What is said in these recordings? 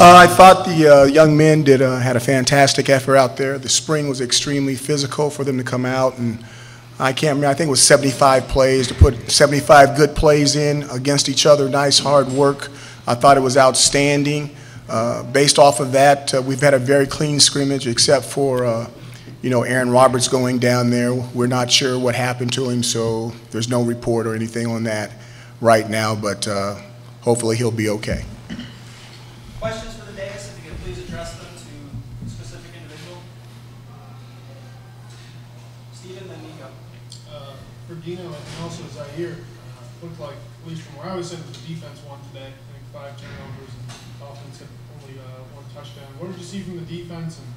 I thought the young men had a fantastic effort out there. The spring was extremely physical for them to come out, and I can't remember, I think it was 75 plays, to put 75 good plays in against each other. Nice hard work. I thought it was outstanding. Based off of that, we've had a very clean scrimmage except for Aaron Roberts going down there. We're not sure what happened to him, so there's no report or anything on that right now, but hopefully he'll be okay. Questions for the dais, if you could please address them to a specific individual. Stephen, then Nico. For Dino and also Zaire, looked like, at least from where I was sitting, the defense won today. I think 5 turnovers and offense had only 1 touchdown. What did you see from the defense, and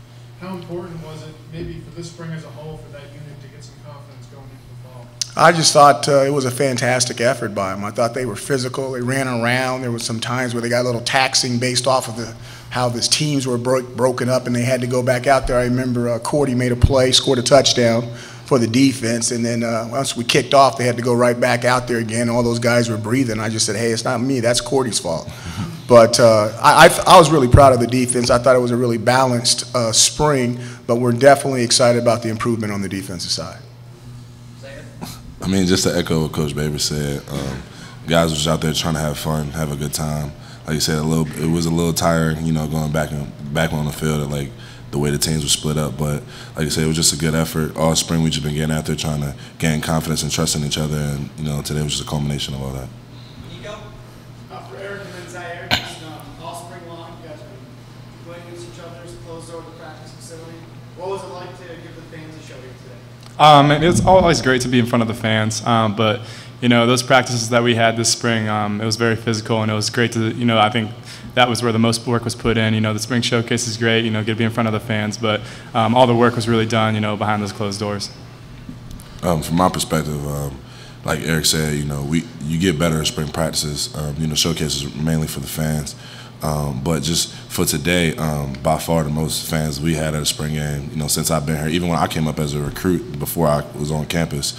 how important was it maybe for this spring as a whole for that unit to get some confidence going into the fall? I just thought it was a fantastic effort by them. I thought they were physical. They ran around. There was some times where they got a little taxing based off of how the teams were broken up and they had to go back out there. I remember Cordy made a play, scored a touchdown for the defense, and then once we kicked off, they had to go right back out there again. All those guys were breathing. I just said, hey, it's not me. That's Cordy's fault. But I was really proud of the defense. I thought it was a really balanced spring, but we're definitely excited about the improvement on the defensive side. I mean, just to echo what Coach Babers said, guys was out there trying to have fun, have a good time. Like you said, it was a little tiring, going back on the field, like the way the teams were split up. But like I said, it was just a good effort. All spring, we just been getting out there trying to gain confidence and trust in each other, and today was just a culmination of all that. Nico, for Eric and then Zaire, all spring long, you guys have been going against each other's closed door the practice facility. What was it like to give the fans a show here today? It's always great to be in front of the fans, but those practices that we had this spring, it was very physical, and it was great to, I think that was where the most work was put in. The spring showcase is great, get to be in front of the fans, but all the work was really done, behind those closed doors. From my perspective, like Eric said, you get better in spring practices. Showcases mainly for the fans. But just for today, by far the most fans we had at a spring game, since I've been here, even when I came up as a recruit before I was on campus.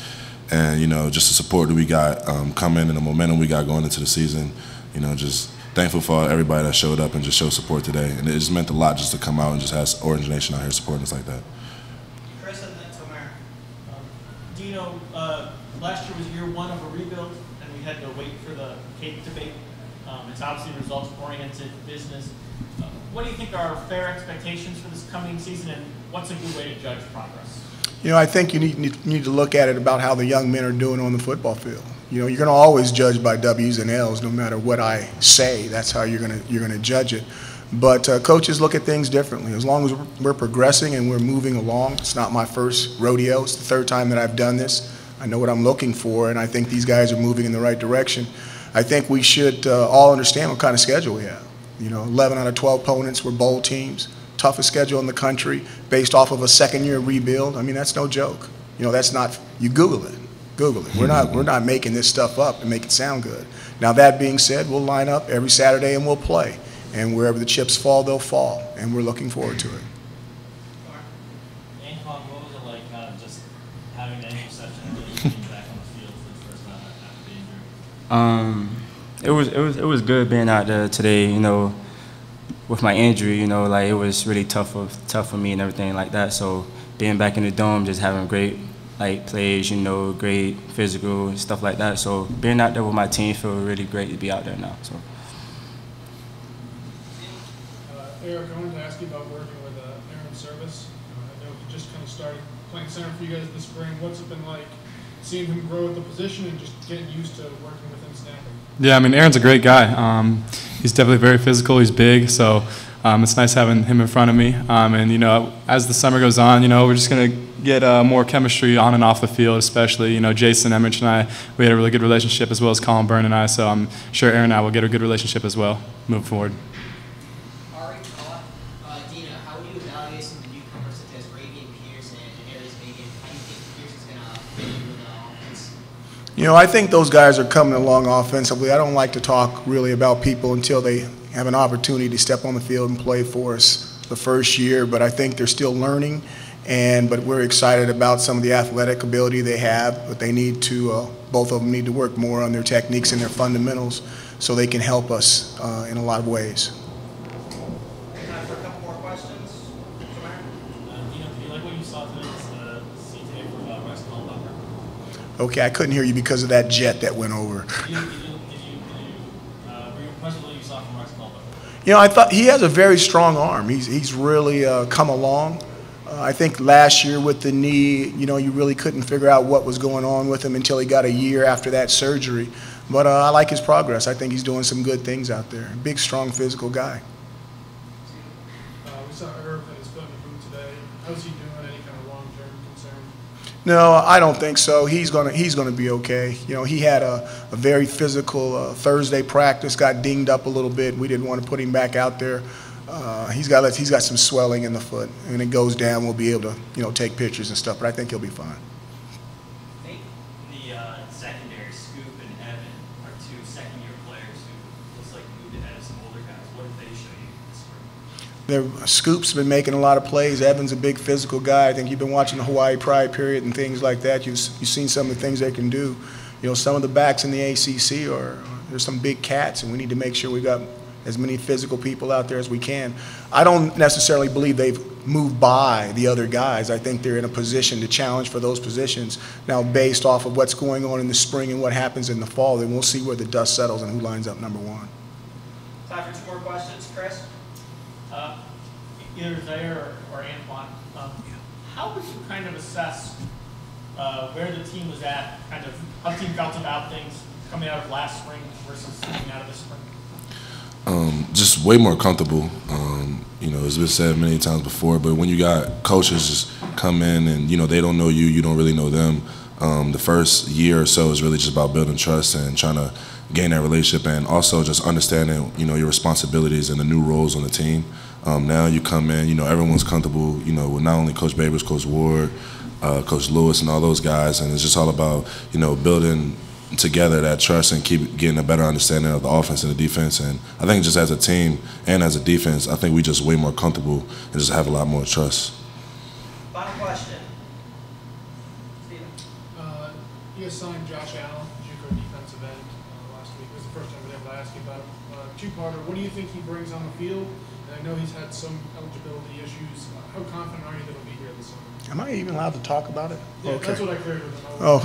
And, just the support that we got coming and the momentum we got going into the season, just thankful for everybody that showed up and just showed support today. And it just meant a lot just to come out and just have Orange Nation out here supporting us like that. Chris, and then Tomer. Dino, last year was year 1 of a rebuild, and we had to wait for the cake to bake. It's obviously results-oriented business. What do you think are fair expectations for this coming season, and what's a good way to judge progress? I think you need to look at it about how the young men are doing on the football field. You're going to always judge by W's and L's, no matter what I say. That's how you're going to judge it. But coaches look at things differently. As long as we're progressing and we're moving along, it's not my first rodeo. It's the 3rd time that I've done this. I know what I'm looking for, and I think these guys are moving in the right direction. I think we should all understand what kind of schedule we have. 11 out of 12 opponents were bowl teams. Toughest schedule in the country based off of a 2nd-year rebuild. I mean, that's no joke. That's not, you Google it. Google it. We're not making this stuff up and make it sound good. Now, that being said, we'll line up every Saturday and we'll play. And wherever the chips fall, they'll fall. And we're looking forward to it. Antoine, what was it like just having that interception and really getting back on the field for the first time after the injury? It was good being out there today, with my injury, like it was really tough for me and everything like that. So being back in the dome, just having great plays, great physical stuff like that. So being out there with my team feel really great to be out there now. So. Eric, I wanted to ask you about working with Aaron Service. I know he just kind of started playing center for you guys this spring. What's it been like seeing him grow at the position and just getting used to working with him snapping? Yeah, I mean, Aaron's a great guy. He's definitely very physical. He's big, so it's nice having him in front of me. And, as the summer goes on, we're just going to get more chemistry on and off the field, especially. Jason Emmerich and I, we had a really good relationship, as well as Colin Byrne and I, so I'm sure Aaron and I will get a good relationship as well moving forward. Dino, how would you evaluate some of the newcomers such as Ravian Pierce and Aries Megan? How do you think Pierce is going to fit into the offense? I think those guys are coming along offensively. I don't like to talk really about people until they have an opportunity to step on the field and play for us the first year, but I think they're still learning, but we're excited about some of the athletic ability they have, but they need to, both of them need to work more on their techniques and their fundamentals so they can help us in a lot of ways. for a couple more questions. From Aaron? Dino, do you like what you saw today? See today from Rex Cullenbacher? Okay, I couldn't hear you because of that jet that went over. Were you impressed with what you saw from Rex Cullenbacher? You know, I thought he has a very strong arm. He's really come along. I think last year with the knee, you know, you really couldn't figure out what was going on with him until he got a year after that surgery. But I like his progress. I think he's doing some good things out there. Big, strong, physical guy. We saw Irv in his foot in the boot today. How's he doing? Any kind of long-term concern? No, I don't think so. He's gonna be okay. You know, he had a very physical Thursday practice, got dinged up a little bit. We didn't want to put him back out there. He's got some swelling in the foot, and it goes down. We'll be able to, you know, take pictures and stuff. But I think he'll be fine. The secondary, Scoop and Evan, are two second-year players who looks like moved ahead of some older guys. What did they show you this spring? Scoop's been making a lot of plays. Evan's a big physical guy. I think you've been watching the Hawaii Pride period and things like that. You've seen some of the things they can do. You know, some of the backs in the ACC there's some big cats, and we need to make sure we got as many physical people out there as we can. I don't necessarily believe they've moved by the other guys. I think they're in a position to challenge for those positions. Now, based off of what's going on in the spring and what happens in the fall, then we'll see where the dust settles and who lines up number one. Time for two more questions. Chris? Either Zaire or Antoine, how would you kind of assess where the team was at, kind of how the team felt about things coming out of last spring versus coming out of this spring? Just way more comfortable. You know, it's been said many times before, but when you got coaches just come in and, you know, they don't know you, you don't really know them, the first year or so is really just about building trust and trying to gain that relationship, and also just understanding, you know, your responsibilities and the new roles on the team. Now you come in, you know, everyone's comfortable, you know, with not only Coach Babers, Coach Ward, Coach Lewis and all those guys, and it's just all about, you know, building together that trust and keep getting a better understanding of the offense and the defense. And I think just as a team and as a defense, I think we just way more comfortable and just have a lot more trust. Final question. Steven? You guys signed Josh Allen, JUCO defensive end, last week. It was the first time we were able to ask you about him. Two-parter, what do you think he brings on the field? And I know he's had some eligibility issues. How confident are you that he'll be here this summer? Am I even allowed to talk about it? Yeah, Okay. that's what I cleared with him. Oh,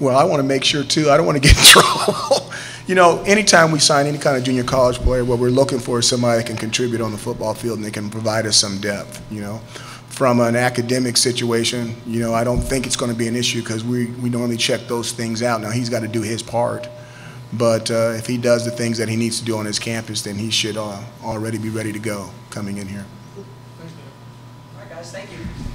well, I want to make sure, too. I don't want to get in trouble. You know, anytime we sign any kind of junior college player, what we're looking for is somebody that can contribute on the football field and they can provide us some depth, you know. From an academic situation, you know, I don't think it's going to be an issue because we normally check those things out. Now, he's got to do his part. But if he does the things that he needs to do on his campus, then he should already be ready to go coming in here. Thanks, Dan. All right, guys. Thank you.